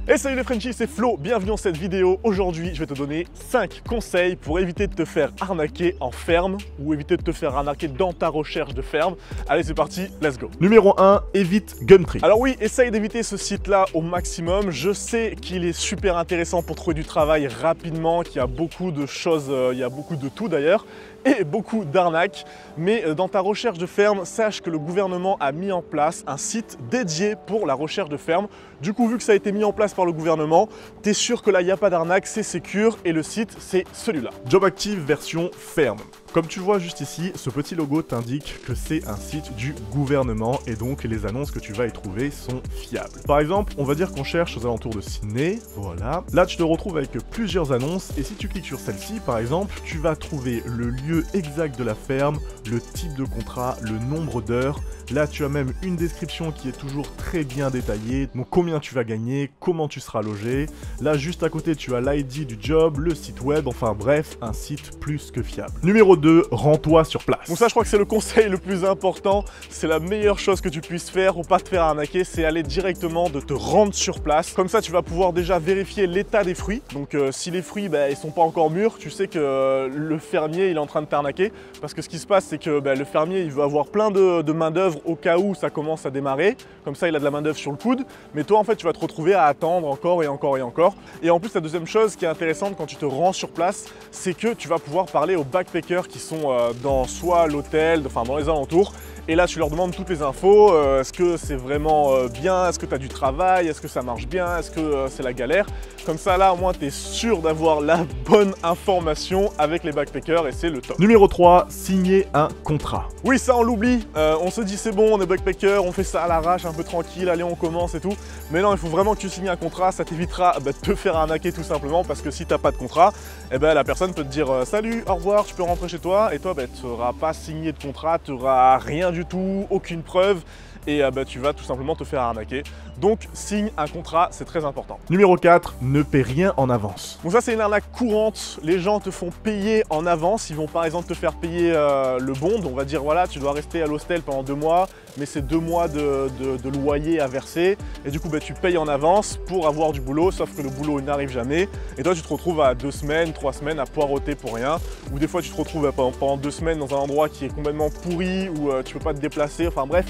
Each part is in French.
Et salut les Frenchies, c'est Flo, bienvenue dans cette vidéo. Aujourd'hui, je vais te donner 5 conseils pour éviter de te faire arnaquer en ferme ou éviter de te faire arnaquer dans ta recherche de ferme. Allez, c'est parti, let's go. Numéro 1, évite Gumtree. Alors oui, essaye d'éviter ce site-là au maximum. Je sais qu'il est super intéressant pour trouver du travail rapidement, qu'il y a beaucoup de choses, il y a beaucoup de tout d'ailleurs, et beaucoup d'arnaques. Mais dans ta recherche de ferme, sache que le gouvernement a mis en place un site dédié pour la recherche de ferme. Du coup, vu que ça a été mis en place par le gouvernement, tu es sûr que là, il n'y a pas d'arnaque, c'est sécure et le site, c'est celui-là. Job Active version ferme. Comme tu le vois juste ici, ce petit logo t'indique que c'est un site du gouvernement et donc les annonces que tu vas y trouver sont fiables. Par exemple, on va dire qu'on cherche aux alentours de Sydney, voilà. Là, tu te retrouves avec plusieurs annonces et si tu cliques sur celle-ci, par exemple, tu vas trouver le lieu exact de la ferme, le type de contrat, le nombre d'heures. Là, tu as même une description qui est toujours très bien détaillée, donc combien tu vas gagner, comment tu seras logé. Là, juste à côté, tu as l'ID du job, le site web, enfin bref, un site plus que fiable. Numéro 2, rends-toi sur place. Donc ça, je crois que c'est le conseil le plus important. C'est la meilleure chose que tu puisses faire pour pas te faire arnaquer, c'est aller directement de te rendre sur place. Comme ça, tu vas pouvoir déjà vérifier l'état des fruits. Donc si les fruits, ils sont pas encore mûrs, tu sais que le fermier, il est en train de t'arnaquer. Parce que ce qui se passe, c'est que le fermier, il veut avoir plein de main-d'œuvre au cas où ça commence à démarrer. Comme ça, il a de la main-d'œuvre sur le coude. Mais toi, en fait, tu vas te retrouver à attendre encore et encore et encore. Et en plus, la deuxième chose qui est intéressante quand tu te rends sur place, c'est que tu vas pouvoir parler aux backpackers qui sont dans soit l'hôtel, enfin dans les alentours. Et là, tu leur demandes toutes les infos. Est-ce que c'est vraiment bien? Est-ce que tu as du travail? Est-ce que ça marche bien? Est-ce que c'est la galère? Comme ça, là, au moins, tu es sûr d'avoir la bonne information avec les backpackers et c'est le top. Numéro 3, signer un contrat. Oui, ça, on l'oublie. On se dit, c'est bon, on est backpacker, on fait ça à l'arrache, un peu tranquille, allez, on commence et tout. Mais non, il faut vraiment que tu signes un contrat. Ça t'évitera de te faire arnaquer tout simplement parce que si tu n'as pas de contrat, la personne peut te dire salut, au revoir, tu peux rentrer chez toi. Et toi, tu n'auras pas signé de contrat, tu n'auras rien du tout, aucune preuve et tu vas tout simplement te faire arnaquer. Donc signe un contrat, c'est très important. Numéro 4, ne paie rien en avance. Donc ça, c'est une arnaque courante. Les gens te font payer en avance. Ils vont par exemple te faire payer le bond. On va dire voilà, tu dois rester à l'hostel pendant 2 mois, mais c'est 2 mois de loyer à verser. Et du coup, tu payes en avance pour avoir du boulot, sauf que le boulot n'arrive jamais. Et toi, tu te retrouves à 2 semaines, 3 semaines à poireauter pour rien. Ou des fois, tu te retrouves pendant 2 semaines dans un endroit qui est complètement pourri, où tu peux pas te déplacer. Enfin bref.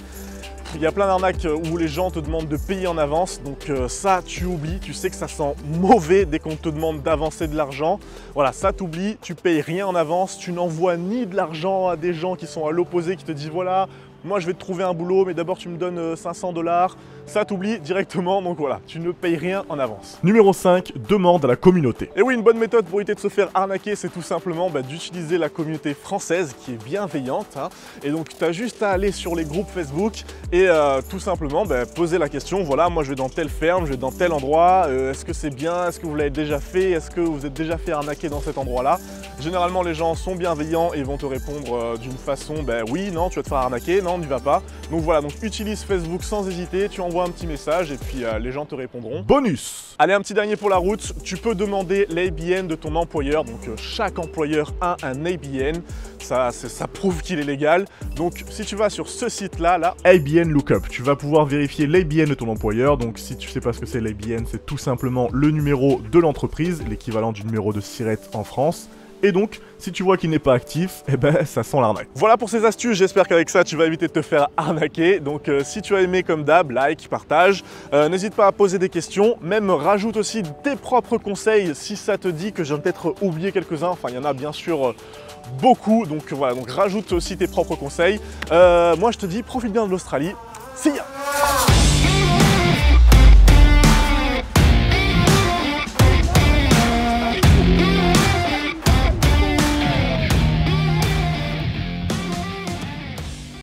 Il y a plein d'arnaques où les gens te demandent de payer en avance, donc ça tu oublies, tu sais que ça sent mauvais dès qu'on te demande d'avancer de l'argent. Voilà, ça t'oublies, tu payes rien en avance, tu n'envoies ni de l'argent à des gens qui sont à l'opposé, qui te disent voilà, moi je vais te trouver un boulot, mais d'abord tu me donnes 500 $. Ça t'oublie directement, donc voilà, tu ne payes rien en avance. Numéro 5, demande à la communauté. Et oui, une bonne méthode pour éviter de se faire arnaquer, c'est tout simplement d'utiliser la communauté française qui est bienveillante. Et donc tu as juste à aller sur les groupes Facebook et tout simplement poser la question, voilà, moi je vais dans telle ferme, je vais dans tel endroit, est-ce que c'est bien, est-ce que vous l'avez déjà fait, est-ce que vous êtes déjà fait arnaquer dans cet endroit-là? Généralement les gens sont bienveillants et vont te répondre d'une façon, oui, non, tu vas te faire arnaquer, non, n'y va pas. Donc voilà, donc utilise Facebook sans hésiter, tu envoies un petit message et puis les gens te répondront. Bonus! Allez, un petit dernier pour la route, tu peux demander l'ABN de ton employeur, donc chaque employeur a un ABN, ça prouve qu'il est légal. Donc si tu vas sur ce site-là, ABN Lookup, tu vas pouvoir vérifier l'ABN de ton employeur, donc si tu sais pas ce que c'est l'ABN, c'est tout simplement le numéro de l'entreprise, l'équivalent du numéro de SIRET en France. Et donc, si tu vois qu'il n'est pas actif, ça sent l'arnaque. Voilà pour ces astuces, j'espère qu'avec ça, tu vas éviter de te faire arnaquer. Donc si tu as aimé comme d'hab, like, partage. N'hésite pas à poser des questions, même rajoute aussi tes propres conseils si ça te dit, que j'ai peut-être oublié quelques-uns. Enfin, il y en a bien sûr beaucoup, donc voilà, donc rajoute aussi tes propres conseils. Moi, je te dis, profite bien de l'Australie. See ya!